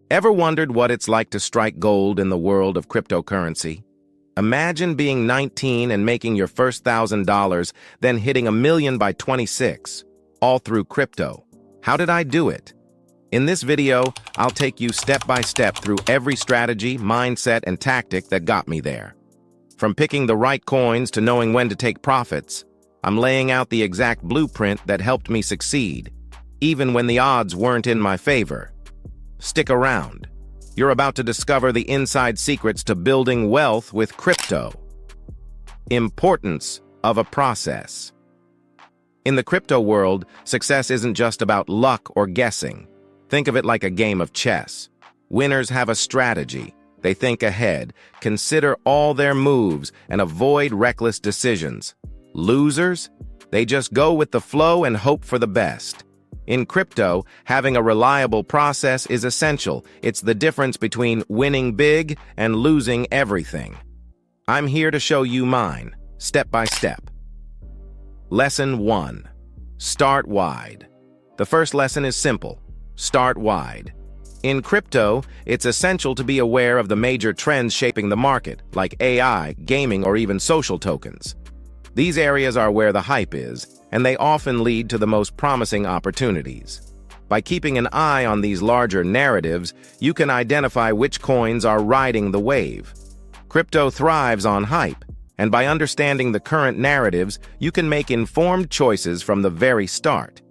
Ever wondered what it's like to strike gold in the world of cryptocurrency? Imagine being 19 and making your first $1,000, then hitting $1 million by 26, all through crypto. How did I do it? In this video, I'll take you step by step through every strategy, mindset, and tactic that got me there. From picking the right coins to knowing when to take profits, I'm laying out the exact blueprint that helped me succeed, even when the odds weren't in my favor. Stick around. You're about to discover the inside secrets to building wealth with crypto. Importance of a process. In the crypto world, success isn't just about luck or guessing. Think of it like a game of chess. Winners have a strategy. They think ahead, consider all their moves, and avoid reckless decisions. Losers? They just go with the flow and hope for the best. In crypto, having a reliable process is essential. It's the difference between winning big and losing everything. I'm here to show you mine, step by step. Lesson 1. Start wide. The first lesson is simple. Start wide. In crypto, it's essential to be aware of the major trends shaping the market, like AI, gaming, or even social tokens. These areas are where the hype is, and they often lead to the most promising opportunities. By keeping an eye on these larger narratives, you can identify which coins are riding the wave. Crypto thrives on hype, and by understanding the current narratives, you can make informed choices from the very start.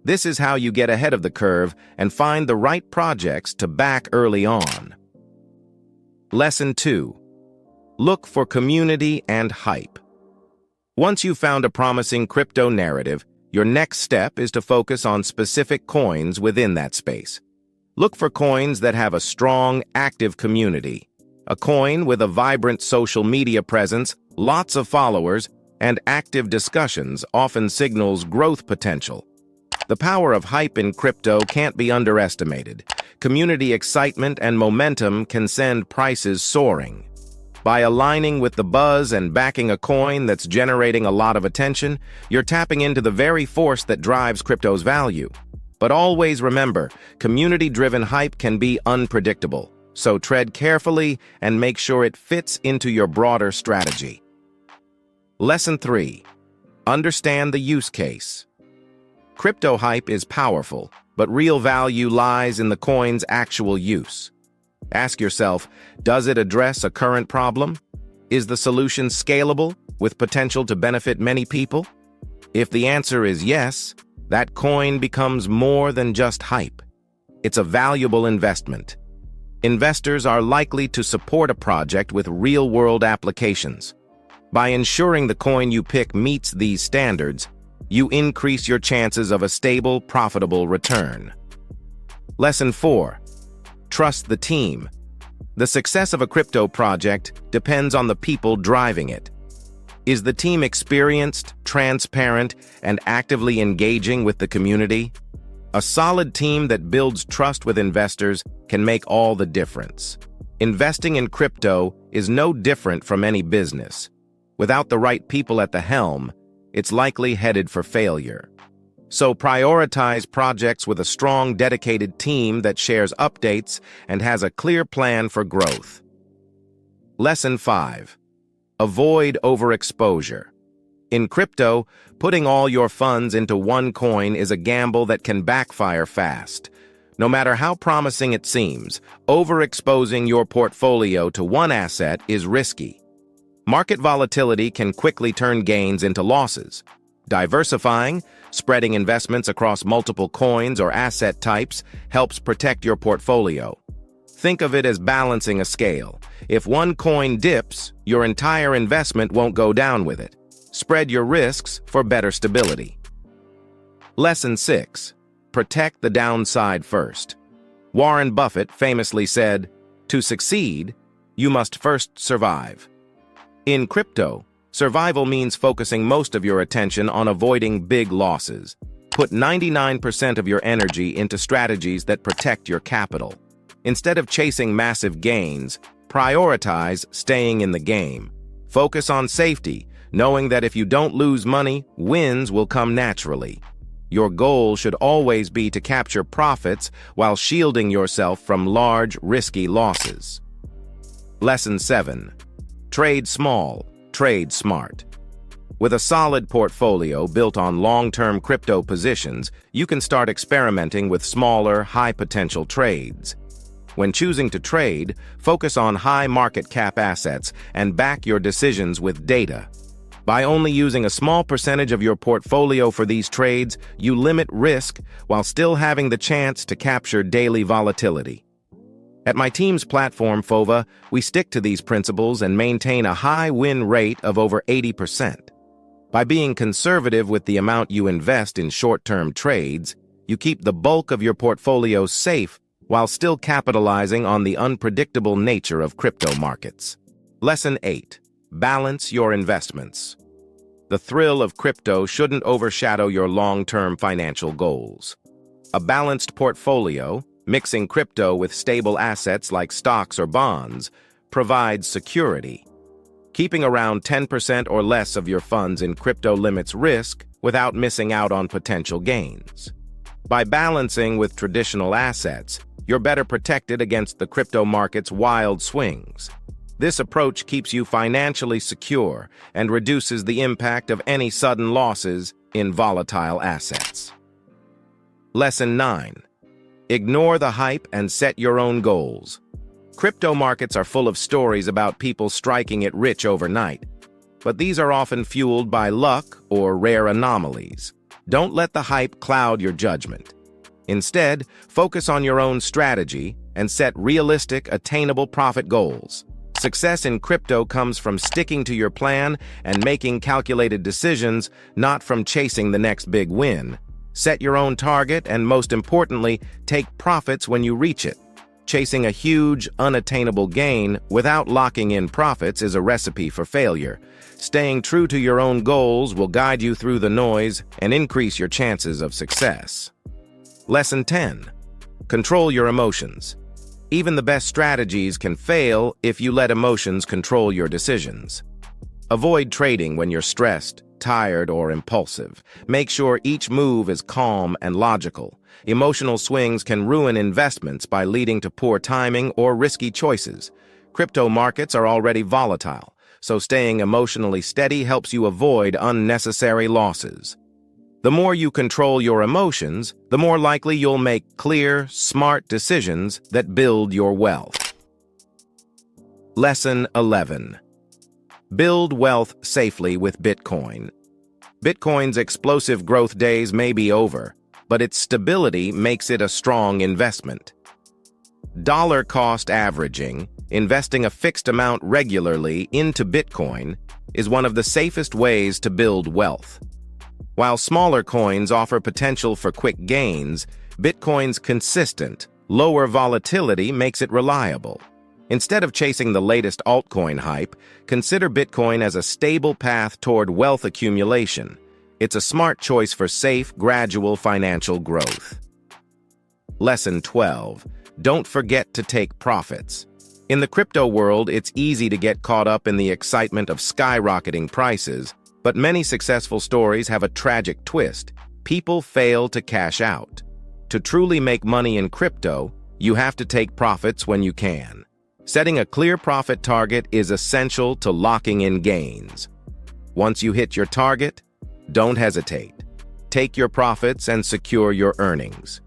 This is how you get ahead of the curve and find the right projects to back early on. Lesson 2. Look for community and hype. Once you've found a promising crypto narrative, your next step is to focus on specific coins within that space. Look for coins that have a strong, active community. A coin with a vibrant social media presence, lots of followers, and active discussions often signals growth potential. The power of hype in crypto can't be underestimated. Community excitement and momentum can send prices soaring. By aligning with the buzz and backing a coin that's generating a lot of attention, you're tapping into the very force that drives crypto's value. But always remember, community-driven hype can be unpredictable, so tread carefully and make sure it fits into your broader strategy. Lesson 3. Understand the use case. Crypto hype is powerful, but real value lies in the coin's actual use. Ask yourself, does it address a current problem? Is the solution scalable, with potential to benefit many people? If the answer is yes, that coin becomes more than just hype. It's a valuable investment. Investors are likely to support a project with real-world applications. By ensuring the coin you pick meets these standards, you increase your chances of a stable, profitable return. Lesson 4. Trust the team. The success of a crypto project depends on the people driving it. Is the team experienced, transparent, and actively engaging with the community? A solid team that builds trust with investors can make all the difference. Investing in crypto is no different from any business. Without the right people at the helm, it's likely headed for failure. So prioritize projects with a strong, dedicated team that shares updates and has a clear plan for growth. Lesson 5. Avoid overexposure. In crypto, putting all your funds into one coin is a gamble that can backfire fast. No matter how promising it seems, overexposing your portfolio to one asset is risky. Market volatility can quickly turn gains into losses. Diversifying, spreading investments across multiple coins or asset types, helps protect your portfolio. Think of it as balancing a scale. If one coin dips, your entire investment won't go down with it. Spread your risks for better stability. Lesson 6. Protect the downside first. Warren Buffett famously said, "To succeed, you must first survive." In crypto, survival means focusing most of your attention on avoiding big losses. Put 99% of your energy into strategies that protect your capital. Instead of chasing massive gains, prioritize staying in the game. Focus on safety, knowing that if you don't lose money, wins will come naturally. Your goal should always be to capture profits while shielding yourself from large, risky losses. Lesson 7. Trade small, trade smart. With a solid portfolio built on long-term crypto positions, you can start experimenting with smaller, high-potential trades. When choosing to trade, focus on high market cap assets and back your decisions with data. By only using a small percentage of your portfolio for these trades, you limit risk while still having the chance to capture daily volatility. At my team's platform, FOVA, we stick to these principles and maintain a high win rate of over 80%. By being conservative with the amount you invest in short-term trades, you keep the bulk of your portfolio safe while still capitalizing on the unpredictable nature of crypto markets. Lesson 8. Balance your investments. The thrill of crypto shouldn't overshadow your long-term financial goals. A balanced portfolio, mixing crypto with stable assets like stocks or bonds, provides security. Keeping around 10% or less of your funds in crypto limits risk without missing out on potential gains. By balancing with traditional assets, you're better protected against the crypto market's wild swings. This approach keeps you financially secure and reduces the impact of any sudden losses in volatile assets. Lesson 9. Ignore the hype and set your own goals. Crypto markets are full of stories about people striking it rich overnight, but these are often fueled by luck or rare anomalies. Don't let the hype cloud your judgment. Instead, focus on your own strategy and set realistic, attainable profit goals. Success in crypto comes from sticking to your plan and making calculated decisions, not from chasing the next big win. Set your own target and, most importantly, take profits when you reach it. Chasing a huge, unattainable gain without locking in profits is a recipe for failure. Staying true to your own goals will guide you through the noise and increase your chances of success. Lesson 10. Control your emotions. Even the best strategies can fail if you let emotions control your decisions. Avoid trading when you're stressed, tired, or impulsive. Make sure each move is calm and logical. Emotional swings can ruin investments by leading to poor timing or risky choices. Crypto markets are already volatile, so staying emotionally steady helps you avoid unnecessary losses. The more you control your emotions, the more likely you'll make clear, smart decisions that build your wealth. Lesson 11. Build wealth safely with Bitcoin. Bitcoin's explosive growth days may be over, but its stability makes it a strong investment. Dollar-cost averaging, investing a fixed amount regularly into Bitcoin, is one of the safest ways to build wealth. While smaller coins offer potential for quick gains, Bitcoin's consistent, lower volatility makes it reliable. Instead of chasing the latest altcoin hype, consider Bitcoin as a stable path toward wealth accumulation. It's a smart choice for safe, gradual financial growth. Lesson 12. Don't forget to take profits. In the crypto world, it's easy to get caught up in the excitement of skyrocketing prices, but many successful stories have a tragic twist. People fail to cash out. To truly make money in crypto, you have to take profits when you can. Setting a clear profit target is essential to locking in gains. Once you hit your target, don't hesitate. Take your profits and secure your earnings.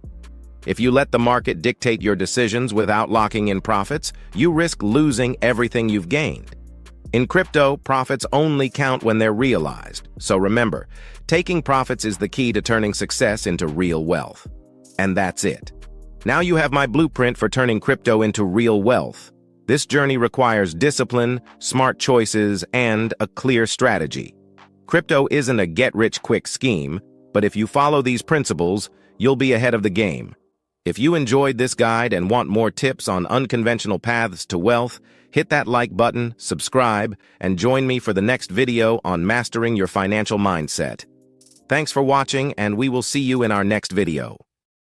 If you let the market dictate your decisions without locking in profits, you risk losing everything you've gained. In crypto, profits only count when they're realized. So remember, taking profits is the key to turning success into real wealth. And that's it. Now you have my blueprint for turning crypto into real wealth. This journey requires discipline, smart choices, and a clear strategy. Crypto isn't a get-rich-quick scheme, but if you follow these principles, you'll be ahead of the game. If you enjoyed this guide and want more tips on unconventional paths to wealth, hit that like button, subscribe, and join me for the next video on mastering your financial mindset. Thanks for watching, and we will see you in our next video.